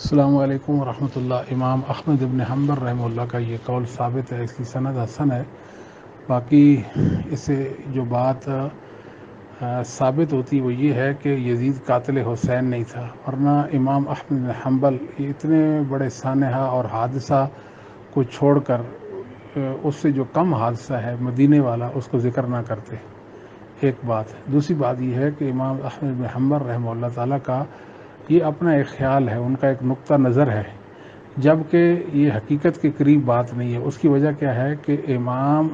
السلام علیکم ورحمۃ اللہ۔ امام احمد ابن حنبل رحمہ اللہ کا یہ قول ثابت ہے، اس کی سند حسن ہے۔ باقی اس سے جو بات ثابت ہوتی وہ یہ ہے کہ یزید قاتل حسین نہیں تھا، ورنہ امام احمد بن حنبل اتنے بڑے سانحہ اور حادثہ کو چھوڑ کر اس سے جو کم حادثہ ہے مدینے والا اس کو ذکر نہ کرتے۔ ایک بات۔ دوسری بات یہ ہے کہ امام احمد بن حنبل رحمہ اللہ تعالیٰ کا یہ اپنا ایک خیال ہے، ان کا ایک نقطہ نظر ہے، جبکہ یہ حقیقت کے قریب بات نہیں ہے۔ اس کی وجہ کیا ہے کہ امام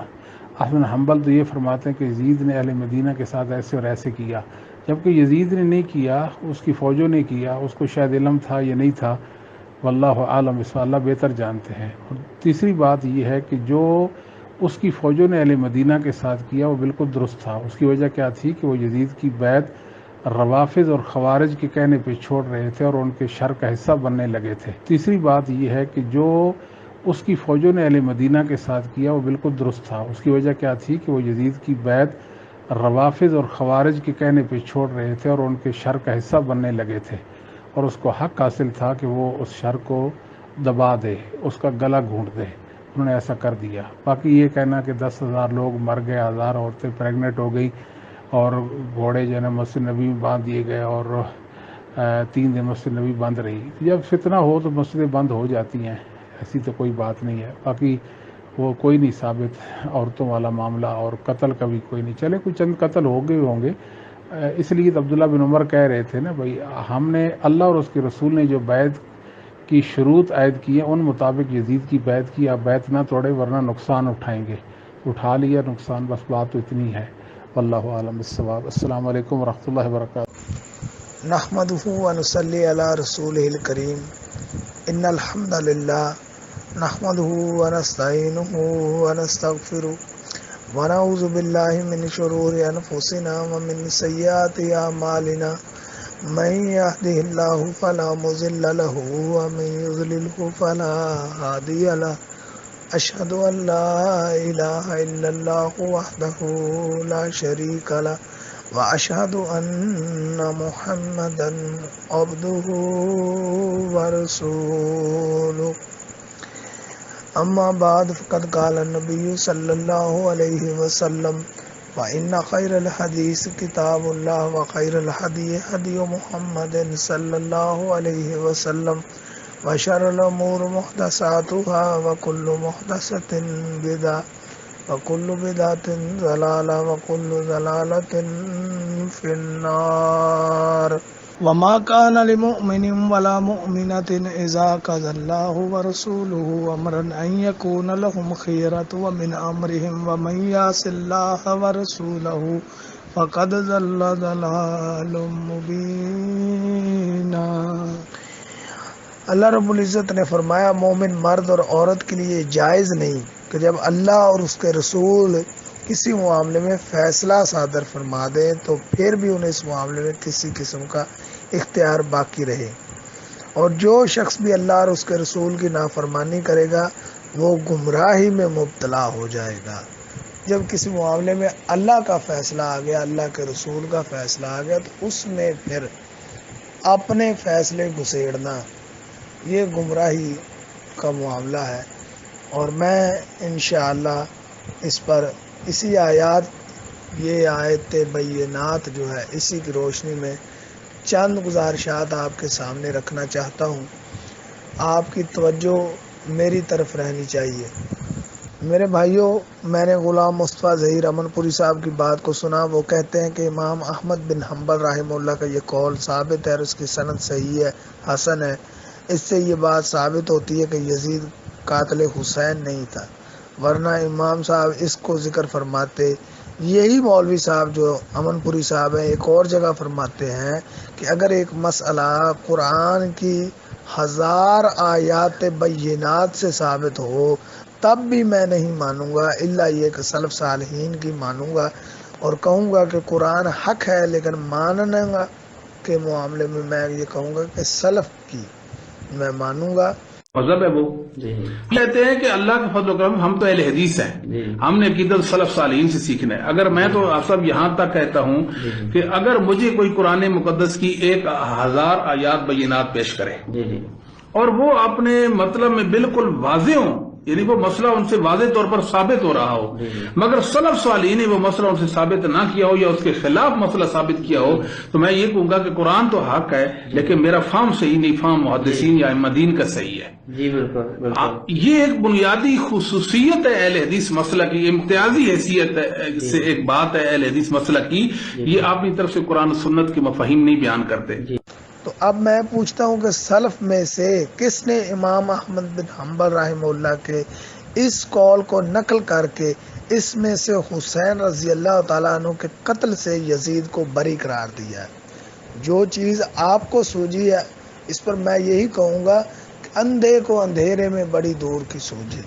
احمد بن حنبل تو یہ فرماتے ہیں کہ یزید نے اہل مدینہ کے ساتھ ایسے اور ایسے کیا، جبکہ یزید نے نہیں کیا، اس کی فوجوں نے کیا، اس کو شاید علم تھا یا نہیں تھا، واللہ عالم، اس کو اللہ بہتر جانتے ہیں۔ اور تیسری بات یہ ہے کہ جو اس کی فوجوں نے اہل مدینہ کے ساتھ کیا وہ بالکل درست تھا۔ اس کی وجہ کیا تھی کہ وہ یزید کی بیعت روافض اور خوارج کے کہنے پہ چھوڑ رہے تھے اور ان کے شر کا حصہ بننے لگے تھے۔ تیسری بات یہ ہے کہ جو اس کی فوجوں نے اہل مدینہ کے ساتھ کیا وہ بالکل درست تھا۔ اس کی وجہ کیا تھی کہ وہ یزید کی بیعت روافض اور خوارج کے کہنے پہ چھوڑ رہے تھے اور ان کے شر کا حصہ بننے لگے تھے، اور اس کو حق حاصل تھا کہ وہ اس شر کو دبا دے، اس کا گلا گھونٹ دے۔ انہوں نے ایسا کر دیا۔ باقی یہ کہنا کہ 10,000 لوگ مر گئے، 1000 عورتیں پریگنٹ ہو گئی اور گھوڑے جو ہے نا مسجد نبی میں باندھ دیے گئے اور 3 دن مسجد نبی بند رہی، جب فتنہ ہو تو مسجدیں بند ہو جاتی ہیں، ایسی تو کوئی بات نہیں ہے۔ باقی وہ کوئی نہیں ثابت عورتوں والا معاملہ، اور قتل کا بھی کوئی نہیں۔ چلے کچھ چند قتل ہو گئے ہوں گے، اس لیے تو عبداللہ بن عمر کہہ رہے تھے نا بھائی ہم نے اللہ اور اس کے رسول نے جو بیعت کی شروط عائد کی ہیں ان مطابق یزید کی بیعت کی، آپ بیعت نہ توڑے ورنہ نقصان اٹھائیں گے۔ اٹھا لیا نقصان، بس بات تو اتنی ہے۔ واللہ عالم بالصواب۔ السلام علیکم ورحمۃ اللہ وبرکاتہ۔ نحمده ونصلي على رسوله الكريم ان الحمد لله نحمده ونستعينه ونستغفره ونعوذ بالله من شرور انفسنا ومن سيئات اعمالنا من يهده الله فلا مضل له ومن يضلل فلا هادي له اشهد ان لا اله الا الله وحده لا شريك له واشهد ان محمدا عبده ورسوله اما بعد فقد قال النبي صلى الله عليه وسلم وان خير الحديث كتاب الله وخير الهدي هدي محمد صلى الله عليه وسلم وشر الامور محدثاتها وكل محدثة بدعة وكل بدعة ضلالة وكل ضلالة في النار وما كان لمؤمن ولا مؤمنة إذا قضى الله ورسوله أمرا أن يكون لهم خيرة ومن أمرهم ومن يعص الله ورسوله فقد ضل ضلالا مبينا۔ اللہ رب العزت نے فرمایا مومن مرد اور عورت کے لیے جائز نہیں کہ جب اللہ اور اس کے رسول کسی معاملے میں فیصلہ صادر فرما دیں تو پھر بھی انہیں اس معاملے میں کسی قسم کا اختیار باقی رہے، اور جو شخص بھی اللہ اور اس کے رسول کی نافرمانی کرے گا وہ گمراہی میں مبتلا ہو جائے گا۔ جب کسی معاملے میں اللہ کا فیصلہ آ گیا، اللہ کے رسول کا فیصلہ آ گیا، تو اس میں پھر اپنے فیصلے گھسیڑنا یہ گمراہی کا معاملہ ہے۔ اور میں انشاءاللہ اس پر اسی آیات، یہ آیت بینات جو ہے، اسی کی روشنی میں چند گزارشات آپ کے سامنے رکھنا چاہتا ہوں۔ آپ کی توجہ میری طرف رہنی چاہیے۔ میرے بھائیوں، میں نے غلام مصطفیٰ ظہیر امن پوری صاحب کی بات کو سنا۔ وہ کہتے ہیں کہ امام احمد بن حنبل رحمہ اللہ کا یہ قول ثابت ہے اور اس کی سند صحیح ہے، حسن ہے۔ اس سے یہ بات ثابت ہوتی ہے کہ یزید قاتل حسین نہیں تھا، ورنہ امام صاحب اس کو ذکر فرماتے۔ یہی مولوی صاحب جو امن پوری صاحب ہیں ایک اور جگہ فرماتے ہیں کہ اگر ایک مسئلہ قرآن کی 1000 آیات بینات سے ثابت ہو تب بھی میں نہیں مانوں گا، الا یہ کہ سلف صالحین کی مانوں گا، اور کہوں گا کہ قرآن حق ہے، لیکن ماننے کے معاملے میں میں یہ کہوں گا کہ سلف کی میں مانوں گا۔ مذہب ہے وہ کہتے ہیں کہ اللہ کے فضل و کرم، ہم تو اہل حدیث ہیں، ہم نے عقیدت سلف صالحین سے سیکھنا ہے۔ اگر میں تو آپ سب یہاں تک کہتا ہوں کہ اگر مجھے کوئی قرآن مقدس کی 1000 آیات بینات پیش کرے اور وہ اپنے مطلب میں بالکل واضح ہوں، یعنی وہ مسئلہ ان سے واضح طور پر ثابت ہو رہا ہو، مگر سلف صالحین نے وہ مسئلہ ان سے ثابت نہ کیا ہو یا اس کے خلاف مسئلہ ثابت کیا ہو، تو میں یہ کہوں گا کہ قرآن تو حق ہے لیکن میرا فہم صحیح نہیں، فہم محدثین یا ائمہ دین کا صحیح ہے۔ جی بالکل۔ یہ ایک بنیادی خصوصیت ہے اہل حدیث مسئلہ کی، امتیازی حیثیت سے ایک بات ہے اہل حدیث مسئلہ کی، یہ اپنی طرف سے قرآن و سنت کے مفاہیم نہیں بیان کرتے۔ تو اب میں پوچھتا ہوں کہ سلف میں سے کس نے امام احمد بن حنبل رحمہ اللہ کے اس قول کو نقل کر کے اس میں سے حسین رضی اللہ تعالیٰ عنہ کے قتل سے یزید کو بری قرار دیا ہے؟ جو چیز آپ کو سوجی ہے اس پر میں یہی کہوں گا کہ اندھے کو اندھیرے میں بڑی دور کی سوجی۔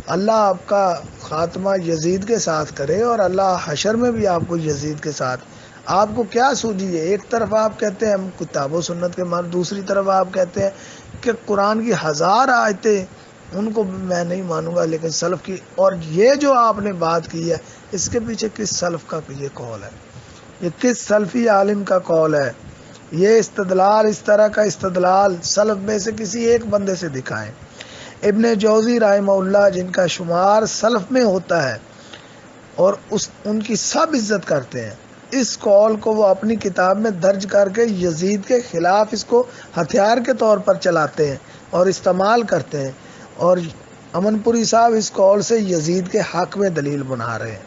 اللہ آپ کا خاتمہ یزید کے ساتھ کرے اور اللہ حشر میں بھی آپ کو یزید کے ساتھ۔ آپ کو کیا سوجی ہے؟ ایک طرف آپ کہتے ہیں ہم کتاب و سنت کے مان، دوسری طرف آپ کہتے ہیں کہ قرآن کی 1000 آیتیں ان کو میں نہیں مانوں گا لیکن سلف کی، اور یہ جو آپ نے بات کی ہے اس کے پیچھے کس سلف کا یہ قول ہے؟ یہ کس سلفی عالم کا قول ہے؟ یہ استدلال، اس طرح کا استدلال سلف میں سے کسی ایک بندے سے دکھائیں۔ ابن جوزی رحمہ اللہ جن کا شمار سلف میں ہوتا ہے اور ان کی سب عزت کرتے ہیں، اس قول کو وہ اپنی کتاب میں درج کر کے یزید کے خلاف اس کو ہتھیار کے طور پر چلاتے ہیں اور استعمال کرتے ہیں، اور امن پوری صاحب اس قول سے یزید کے حق میں دلیل بنا رہے ہیں۔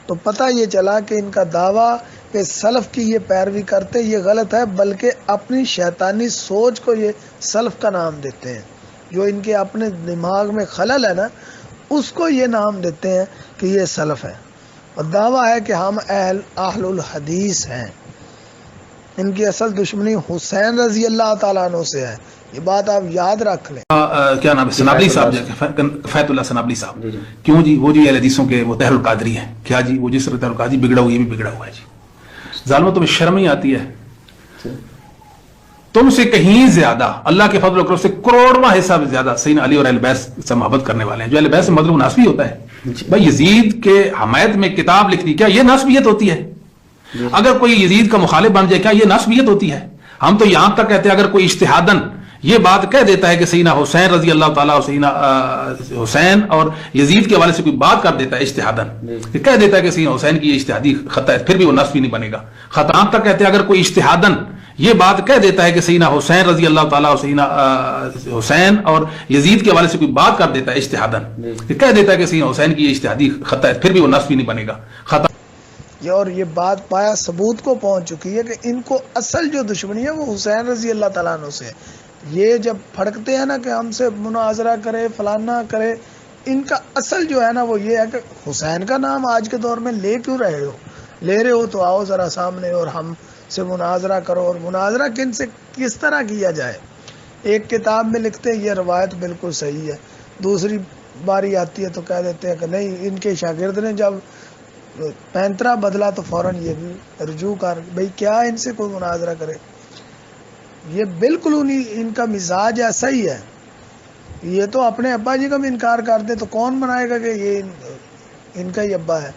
تو پتہ یہ چلا کہ ان کا دعویٰ کہ سلف کی یہ پیروی کرتے یہ غلط ہے، بلکہ اپنی شیطانی سوچ کو یہ سلف کا نام دیتے ہیں، جو ان کے اپنے دماغ میں خلل ہے نا اس کو یہ نام دیتے ہیں کہ یہ سلف ہے، اور دعویٰ ہے کہ ہم اہل الحدیث ہیں۔ ان کی اصل دشمنی حسین رضی اللہ تعالیٰ عنہ سے ہے، یہ بات آپ یاد رکھ لیں۔ کیا نام ہے سنابلی صاحب، فیت اللہ سنابلی صاحب، کیوں جی وہ جو اہل حدیثوں کے وہ طاہر القادری ہیں، کیا جی وہ جس طرح طاہر القادری بگڑا ہوا یہ بھی بگڑا ہوا ہے جی؟ ظالموں تمہیں شرم ہی آتی ہے؟ تم سے کہیں زیادہ اللہ کے فضل و کرم سے کروڑواں حصہ زیادہ سیدنا علی اور اہل بیت سے محبت کرنے والے ہیں، جو اہل بیت سے مطلب ناسبی ہوتا ہے۔ بھائی یزید کے حمایت میں کتاب لکھ دی، کیا یہ ناسبیت ہوتی ہے؟ اگر کوئی یزید کا مخالف بن جائے کیا یہ ناسبیت ہوتی ہے؟ ہم تو یہاں تک کہتے ہیں اگر کوئی اجتہاداً یہ بات کہہ دیتا ہے کہ سیدنا حسین رضی اللہ تعالیٰ اور سیدنا حسین اور یزید کے حوالے سے کوئی بات کر دیتا ہے اجتہاداً، کہہ دیتا ہے کہ سیدنا حسین کی یہ اجتہادی خطا ہے، پھر بھی وہ نسبی نہیں بنے گا۔ خطا تک کہتے ہیں اگر کوئی اجتہاداً یہ بات کہہ دیتا ہے کہ سیدنا حسین رضی اللہ تعالیٰ اور سیدنا حسین اور یزید کے حوالے سے کوئی بات کر دیتا ہے اجتہاداً، کہہ دیتا ہے کہ سیدنا حسین کی یہ اجتہادی خطا ہے، پھر بھی وہ نسبی نہیں بنے گا۔ خطا اور یہ بات پایا ثبوت کو پہنچ چکی ہے کہ ان کو اصل جو دشمنی ہے وہ حسین رضی اللہ تعالیٰ عنہ سے ہے۔ یہ جب پھڑکتے ہیں نا کہ ہم سے مناظرہ کرے فلانا کرے، ان کا اصل جو ہے نا وہ یہ ہے کہ حسین کا نام آج کے دور میں لے کیوں رہے ہو؟ لے رہے ہو تو آؤ ذرا سامنے اور ہم سے مناظرہ کرو، اور مناظرہ کن سے کس طرح کیا جائے؟ ایک کتاب میں لکھتے ہیں یہ روایت بالکل صحیح ہے، دوسری باری آتی ہے تو کہہ دیتے ہیں کہ نہیں، ان کے شاگرد نے جب پینترا بدلا تو فوراً یہ بھی رجوع کر، بھئی کیا ان سے کوئی مناظرہ کرے؟ یہ بالکل ان کا مزاج ایسا ہی ہے۔ یہ تو اپنے ابا جی کا بھی انکار کرتے تو کون منائے گا کہ یہ ان کا ہی ابا ہے؟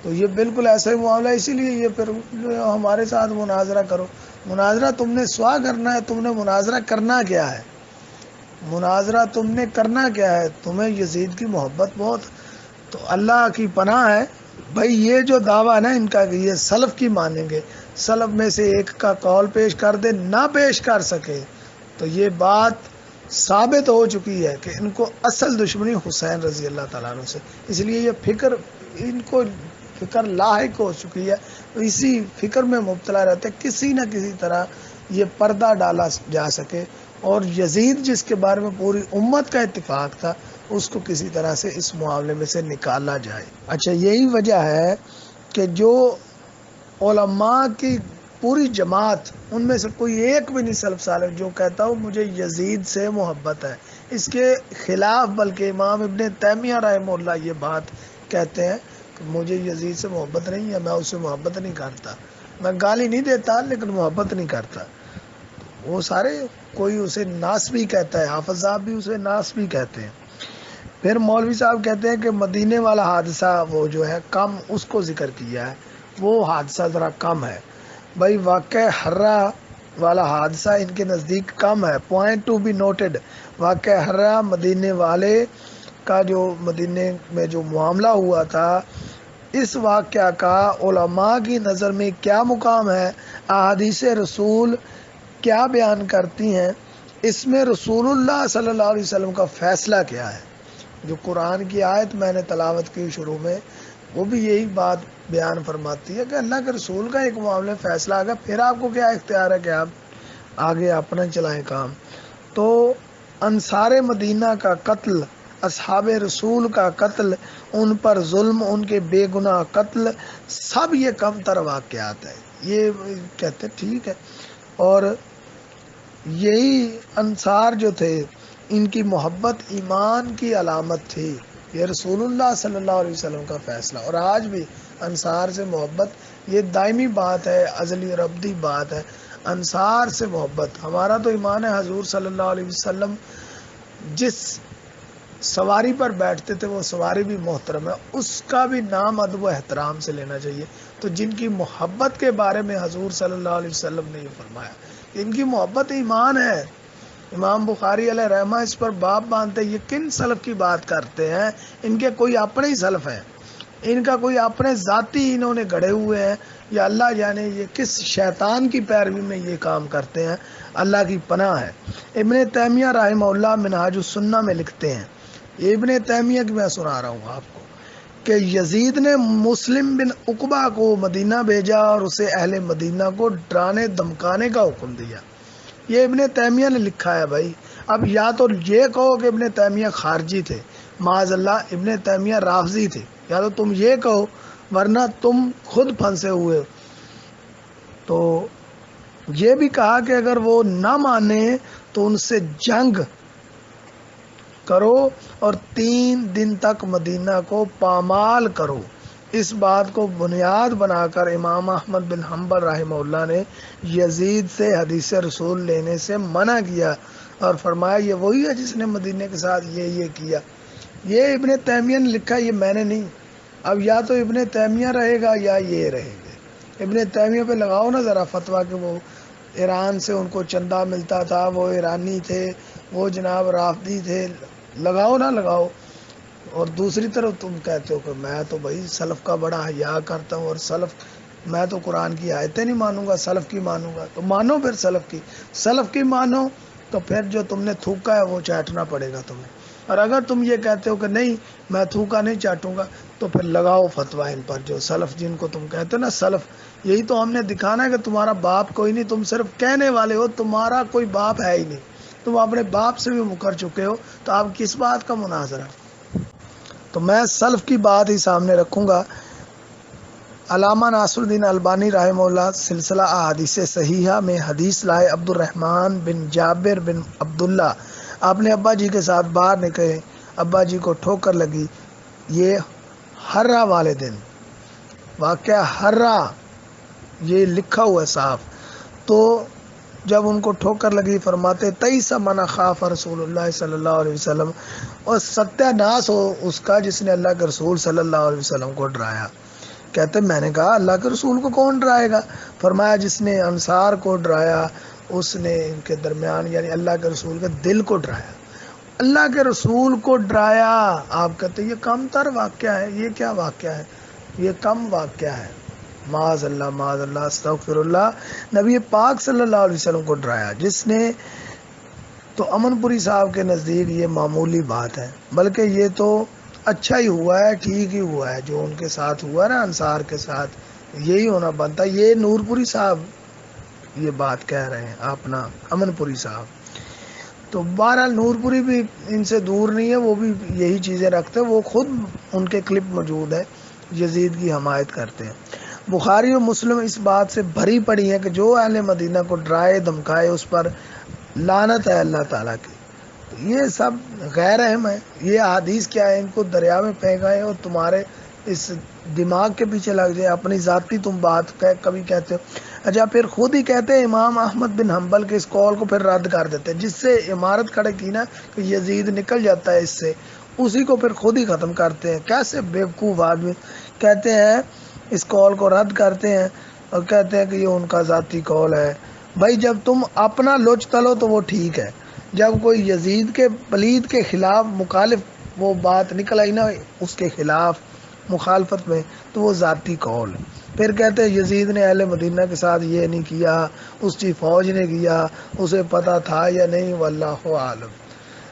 تو یہ بالکل ایسا ہی معاملہ، اسی لیے یہ پھر ہمارے ساتھ مناظرہ کرو۔ مناظرہ تم نے سوا کرنا ہے، تم نے مناظرہ کرنا کیا ہے؟ مناظرہ تم نے کرنا کیا ہے؟ تمہیں یزید کی محبت بہت، تو اللہ کی پناہ ہے بھائی یہ جو دعویٰ ہے نا ان کا کہ یہ سلف کی مانیں گے، سلف میں سے ایک کا قول پیش کر دے، نہ پیش کر سکے، تو یہ بات ثابت ہو چکی ہے کہ ان کو اصل دشمنی حسین رضی اللہ تعالیٰ عنہ سے، اس لیے یہ فکر ان کو فکر لاحق ہو چکی ہے، اسی فکر میں مبتلا رہتے کسی نہ کسی طرح یہ پردہ ڈالا جا سکے، اور یزید جس کے بارے میں پوری امت کا اتفاق تھا اس کو کسی طرح سے اس معاملے میں سے نکالا جائے۔ اچھا یہی وجہ ہے کہ جو علماء کی پوری جماعت، ان میں سے کوئی ایک بھی نہیں سلف صالح جو کہتا ہو مجھے یزید سے محبت ہے، اس کے خلاف بلکہ امام ابن تیمیہ رحمہ اللہ یہ بات کہتے ہیں کہ مجھے یزید سے محبت نہیں ہے، میں اس سے محبت نہیں کرتا، میں گالی نہیں دیتا لیکن محبت نہیں کرتا۔ وہ سارے کوئی اسے ناسبی کہتا ہے، حافظ صاحب بھی اسے ناسبی کہتے ہیں۔ پھر مولوی صاحب کہتے ہیں کہ مدینے والا حادثہ وہ جو ہے کم، اس کو ذکر کیا ہے، وہ حادثہ ذرا کم ہے۔ بھائی واقع حرہ والا حادثہ ان کے نزدیک کم ہے. پوائنٹ ٹو بی نوٹڈ، واقعہ ہررا مدینے والے کا جو مدینے میں جو معاملہ ہوا تھا، اس واقعہ کا علماء کی نظر میں کیا مقام ہے، احادیث رسول کیا بیان کرتی ہیں، اس میں رسول اللہ صلی اللہ علیہ وسلم کا فیصلہ کیا ہے. جو قرآن کی آیت میں نے تلاوت کی شروع میں، وہ بھی یہی بات بیان فرماتی ہے کہ اللہ کے رسول کا ایک معاملے فیصلہ آ گیا، پھر آپ کو کیا اختیار ہے کہ آپ آگے اپنا چلائیں کام. تو انصار مدینہ کا قتل، اصحاب رسول کا قتل، ان پر ظلم، ان کے بے گناہ قتل، سب یہ کم تر واقعات ہیں. یہ کہتے ٹھیک ہے. اور یہی انصار جو تھے، ان کی محبت ایمان کی علامت تھی. یہ رسول اللہ صلی اللہ علیہ وسلم کا فیصلہ. اور آج بھی انصار سے محبت یہ دائمی بات ہے، ازلی اور ابدی بات ہے. انصار سے محبت، ہمارا تو ایمان ہے حضور صلی اللہ علیہ وسلم جس سواری پر بیٹھتے تھے وہ سواری بھی محترم ہے، اس کا بھی نام ادب و احترام سے لینا چاہیے. تو جن کی محبت کے بارے میں حضور صلی اللہ علیہ وسلم نے یہ فرمایا، ان کی محبت ایمان ہے. امام بخاری علیہ رحمہ اس پر باب باندھتے، یہ کن سلف کی بات کرتے ہیں؟ ان کے کوئی اپنے ہی سلف ہیں، ان کا کوئی اپنے ذاتی انہوں نے گڑھے ہوئے ہیں، یا اللہ جانے یہ کس شیطان کی پیروی میں یہ کام کرتے ہیں. اللہ کی پناہ ہے. ابن تیمیہ رحمہ اللہ منہاج السنہ میں لکھتے ہیں، یہ ابن تیمیہ کی میں سنا رہا ہوں آپ کو، کہ یزید نے مسلم بن عقبہ کو مدینہ بھیجا اور اسے اہل مدینہ کو ڈرانے دمکانے کا حکم دیا. یہ ابن تیمیہ نے لکھا ہے بھائی. اب یا تو یہ کہو کہ ابن تیمیہ خارجی تھے، معاذ اللہ ابن تیمیہ رافضی تھے، یا تو تم یہ کہو، ورنہ تم خود پھنسے ہوئے. تو یہ بھی کہا کہ اگر وہ نہ مانے تو ان سے جنگ کرو اور 3 دن تک مدینہ کو پامال کرو. اس بات کو بنیاد بنا کر امام احمد بن حنبل رحمہ اللہ نے یزید سے حدیث رسول لینے سے منع کیا اور فرمایا یہ وہی ہے جس نے مدینے کے ساتھ یہ کیا. یہ ابن تیمیہ نے لکھا، یہ میں نے نہیں. اب یا تو ابن تیمیہ رہے گا یا یہ رہے گا. ابن تیمیہ پہ لگاؤ نا ذرا فتویٰ کہ وہ ایران سے ان کو چندہ ملتا تھا، وہ ایرانی تھے، وہ جناب رافضی تھے، لگاؤ نہ لگاؤ. اور دوسری طرف تم کہتے ہو کہ میں تو بھائی سلف کا بڑا حیا کرتا ہوں، اور سلف میں تو قرآن کی آیتیں نہیں مانوں گا، سلف کی مانوں گا. تو مانو پھر سلف کی مانو، تو پھر جو تم نے تھوکا ہے وہ چاٹنا پڑے گا تمہیں. اور اگر تم یہ کہتے ہو کہ نہیں میں تھوکا نہیں چاٹوں گا، تو پھر لگاؤ فتویٰ ان پر. جو سلف جن کو تم کہتے ہو نا سلف، یہی تو ہم نے دکھانا ہے کہ تمہارا باپ کوئی نہیں، تم صرف کہنے والے ہو، تمہارا کوئی باپ ہے ہی نہیں. تم اپنے باپ سے بھی مکر چکے ہو، تو آپ کس بات کا مناظرہ؟ تو میں سلف کی بات ہی سامنے رکھوں گا. علامہ ناصر الدین البانی رحمہ اللہ سلسلہ احادیث صحیحہ میں حدیث لائے. عبد الرحمن بن جابر بن عبداللہ اپنے ابا جی کے ساتھ باہر نکلے، ابا جی کو ٹھوکر لگی. یہ ہررا والے دن واقعہ ہررا یہ لکھا ہوا ہے صاف. تو جب ان کو ٹھوکر لگی فرماتے 23 من خاف رسول اللہ صلی اللہ علیہ وسلم، اور ستیہ ناس ہو اس کا جس نے اللہ کے رسول صلی اللہ علیہ وسلم کو ڈرایا. کہتے میں نے کہا اللہ کے رسول کو کون ڈرائے گا؟ فرمایا جس نے انصار کو ڈرایا اس نے ان کے درمیان یعنی اللہ کے رسول کے دل کو ڈرایا. اللہ کے رسول کو ڈرایا. آپ کہتے یہ کم تر واقعہ ہے. یہ کیا واقعہ ہے؟ یہ کم واقعہ ہے. معاذ اللہ معاذ اللہ استغفر اللہ. نبی پاک صلی اللہ علیہ وسلم کو ڈرایا جس نے، تو امن پوری صاحب کے نزدیک یہ معمولی بات ہے، بلکہ یہ تو اچھا ہی ہوا ہے، ٹھیک ہی ہوا ہے جو ان کے ساتھ ہوا نا انصار کے ساتھ، یہی ہونا بنتا. یہ نور پوری صاحب یہ بات کہہ رہے ہیں اپنا امن پوری صاحب. تو بہرحال نور پوری بھی ان سے دور نہیں ہے، وہ بھی یہی چیزیں رکھتے ہیں. وہ خود ان کے کلپ موجود ہے، یزید کی حمایت کرتے ہیں. بخاری و مسلم اس بات سے بھری پڑی ہے کہ جو اہل مدینہ کو ڈرائے دھمکائے اس پر لعنت ہے اللہ تعالیٰ کی. یہ سب غیر اہم ہے. یہ حدیث کیا ہے؟ ان کو دریا میں پھینکائے اور تمہارے اس دماغ کے پیچھے لگ جائے. اپنی ذاتی تم بات کبھی کہتے ہو. اچھا پھر خود ہی کہتے ہیں امام احمد بن حنبل کے اس قول کو پھر رد کر دیتے ہیں، جس سے عمارت کھڑی کی نا کہ یزید نکل جاتا ہے اس سے، اسی کو پھر خود ہی ختم کرتے ہیں. کیسے بیوقوف آدمی! کہتے ہیں اس قول کو رد کرتے ہیں اور کہتے ہیں کہ یہ ان کا ذاتی قول ہے. بھائی جب تم اپنا لوچ تلو تو وہ ٹھیک ہے، جب کوئی یزید کے پلید کے خلاف مخالف وہ بات نکل آئی نا اس کے خلاف مخالفت میں، تو وہ ذاتی قول ہے۔ پھر کہتے ہیں یزید نے اہل مدینہ کے ساتھ یہ نہیں کیا، اس کی فوج نے کیا، اسے پتہ تھا یا نہیں، واللہ عالم۔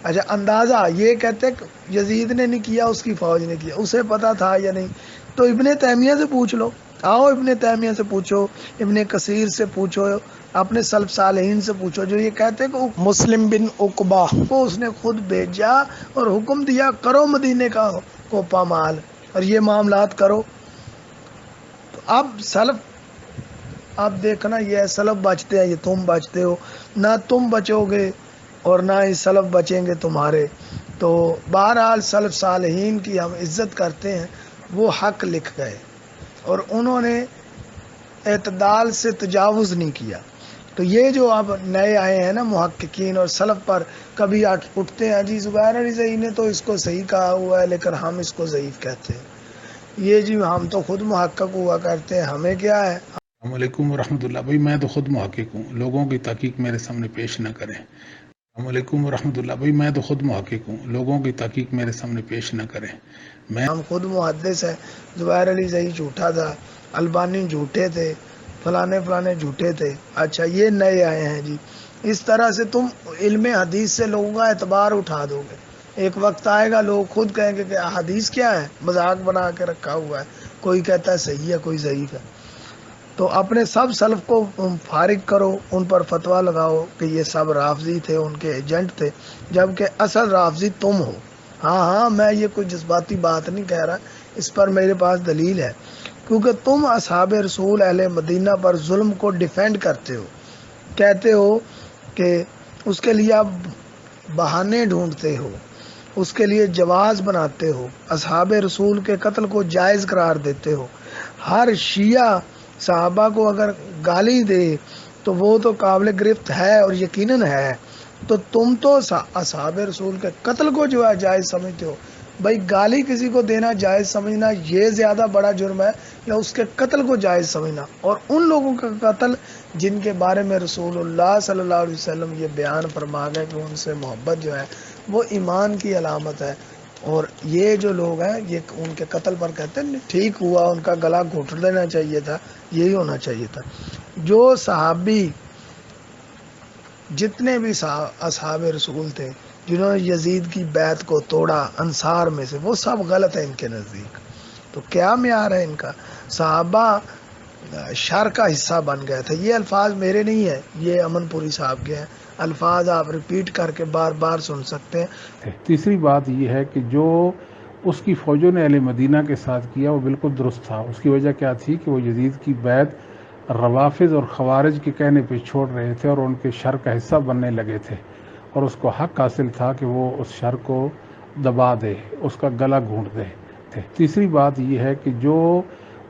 اچھا اندازہ یہ کہتے کہ یزید نے نہیں کیا، اس کی فوج نے کیا، اسے پتہ تھا یا نہیں، تو ابن تیمیہ سے پوچھ لو، آؤ ابن تیمیہ سے پوچھو، ابن کثیر سے پوچھو، اپنے سلف صالحین سے پوچھو جو یہ کہتے ہیں کہ مسلم بن عقبہ کو اس نے خود بھیجا اور حکم دیا کرو مدینے کا کو پامال اور یہ معاملات کرو۔ تو اب سلف، اب دیکھنا یہ سلف بچتے ہیں، یہ تم بچتے ہو، نہ تم بچو گے اور نہ ہی سلف بچیں گے تمہارے۔ تو بہرحال سلف صالحین کی ہم عزت کرتے ہیں، وہ حق لکھ گئے اور انہوں نے اعتدال سے تجاوز نہیں کیا۔ تو یہ جو اب نئے آئے ہیں نا محققین اور سلف پر کبھی اٹھتے ہیں، جی زبیر علی زئی نے تو اس کو صحیح کہا ہوا ہے لیکن ہم اس کو ضعیف کہتے ہیں، یہ جی ہم تو خود محقق ہوا کرتے ہیں، ہمیں کیا ہے۔ السلام علیکم ورحمۃ اللہ۔ بھائی میں تو خود محقق ہوں، لوگوں کی تحقیق میرے سامنے پیش نہ کریں۔ السلام علیکم ورحمۃ اللہ۔ بھائی میں تو خود محقق ہوں، لوگوں کی تحقیق میرے سامنے پیش نہ کریں۔ ہم خود محدث ہیں، زبیر علی زئی جھوٹا تھا، البانی جھوٹے تھے، فلانے جھوٹے تھے۔ اچھا یہ نئے آئے ہیں جی، اس طرح سے تم علم حدیث سے لوگوں کا اعتبار اٹھا دو گے، ایک وقت آئے گا لوگ خود کہیں گے کہ حدیث کیا ہے، مذاق بنا کے رکھا ہوا ہے، کوئی کہتا ہے صحیح ہے کوئی ضعیف ہے۔ تو اپنے سب سلف کو فارغ کرو، ان پر فتویٰ لگاؤ کہ یہ سب رافضی تھے، ان کے ایجنٹ تھے، جبکہ اصل رافضی تم ہو۔ ہاں میں یہ کوئی جذباتی بات نہیں کہہ رہا، اس پر میرے پاس دلیل ہے، کیونکہ تم اصحاب رسول اہل مدینہ پر ظلم کو ڈیفینڈ کرتے ہو، کہتے ہو کہ اس کے لیے آپ بہانے ڈھونڈتے ہو، اس کے لیے جواز بناتے ہو، اصحاب رسول کے قتل کو جائز قرار دیتے ہو۔ ہر شیعہ صحابہ کو اگر گالی دے تو وہ تو قابل گرفت ہے اور یقیناً ہے، تو تم تو اصحاب رسول کے قتل کو جو ہے جائز سمجھتے ہو۔ بھائی گالی کسی کو دینا جائز سمجھنا یہ زیادہ بڑا جرم ہے یا اس کے قتل کو جائز سمجھنا؟ اور ان لوگوں کا قتل جن کے بارے میں رسول اللہ صلی اللہ علیہ وسلم یہ بیان فرما گئے کہ ان سے محبت جو ہے وہ ایمان کی علامت ہے، اور یہ جو لوگ ہیں یہ ان کے قتل پر کہتے ہیں ٹھیک ہوا، ان کا گلا گھونٹ لینا چاہیے تھا، یہی ہونا چاہیے تھا۔ جو صحابی جتنے بھی اصحاب رسول تھے جنہوں نے یزید کی بیعت کو توڑا انصار میں سے، وہ سب غلط ہے ان کے نزدیک۔ تو کیا معیار ہے ان کا؟ صحابہ شر کا حصہ بن گئے تھے، یہ الفاظ میرے نہیں ہیں، یہ امن پوری صاحب کے ہیں، الفاظ آپ ریپیٹ کر کے بار بار سن سکتے ہیں۔ تیسری بات یہ ہے کہ جو اس کی فوجوں نے اہل مدینہ کے ساتھ کیا وہ بالکل درست تھا۔ اس کی وجہ کیا تھی کہ وہ یزید کی بیعت روافض اور خوارج کے کہنے پہ چھوڑ رہے تھے اور ان کے شر کا حصہ بننے لگے تھے، اور اس کو حق حاصل تھا کہ وہ اس شر کو دبا دے، اس کا گلا گھونٹ دے تھے۔ تیسری بات یہ ہے کہ جو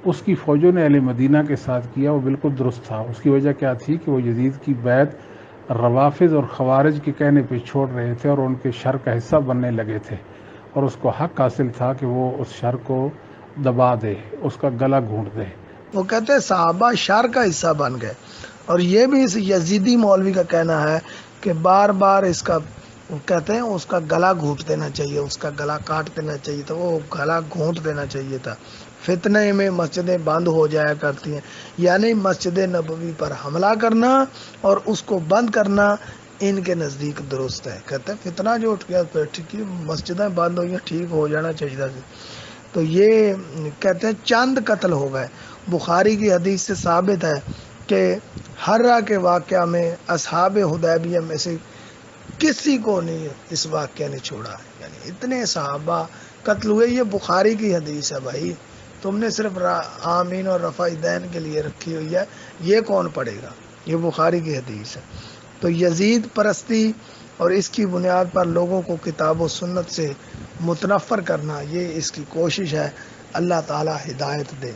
اس کی فوجوں نے اہل مدینہ کے ساتھ کیا وہ بالکل درست تھا۔ اس کی وجہ کیا تھی کہ وہ یزید کی بیعت روافض اور خوارج کے کہنے پہ چھوڑ رہے تھے اور ان کے شر کا حصہ بننے لگے تھے، اور اس کو حق حاصل تھا کہ وہ اس شر کو دبا دے، اس کا گلا گھونٹ دے۔ وہ کہتے ہیں صحابہ شر کا حصہ بن گئے، اور یہ بھی اس یزیدی مولوی کا کہنا ہے کہ بار بار اس کا کہتے ہیں اس کا گلا گھونٹ دینا چاہیے، اس کا گلا کاٹ دینا چاہیے تھا، وہ گلا گھونٹ دینا چاہیے تھا۔ فتنے میں مسجدیں بند ہو جایا کرتی ہیں، یعنی مسجد نبوی پر حملہ کرنا اور اس کو بند کرنا ان کے نزدیک درست ہے۔ کہتے ہیں فتنہ جو اٹھ گیا ٹھیک، مسجدیں بند ہوئی ہیں، ٹھیک ہو جانا چاہیے تھا۔ تو یہ کہتے ہیں چند قتل ہو گئے۔ بخاری کی حدیث سے ثابت ہے کہ حرہ کے واقعہ میں اصحاب حدیبیہ میں سے کسی کو نہیں اس واقعہ نے چھوڑا، یعنی اتنے صحابہ قتل ہوئے۔ یہ بخاری کی حدیث ہے بھائی، تم نے صرف آمین اور رفع دین کے لیے رکھی ہوئی ہے، یہ کون پڑھے گا؟ یہ بخاری کی حدیث ہے۔ تو یزید پرستی اور اس کی بنیاد پر لوگوں کو کتاب و سنت سے متنفر کرنا، یہ اس کی کوشش ہے۔ اللہ تعالی ہدایت دے۔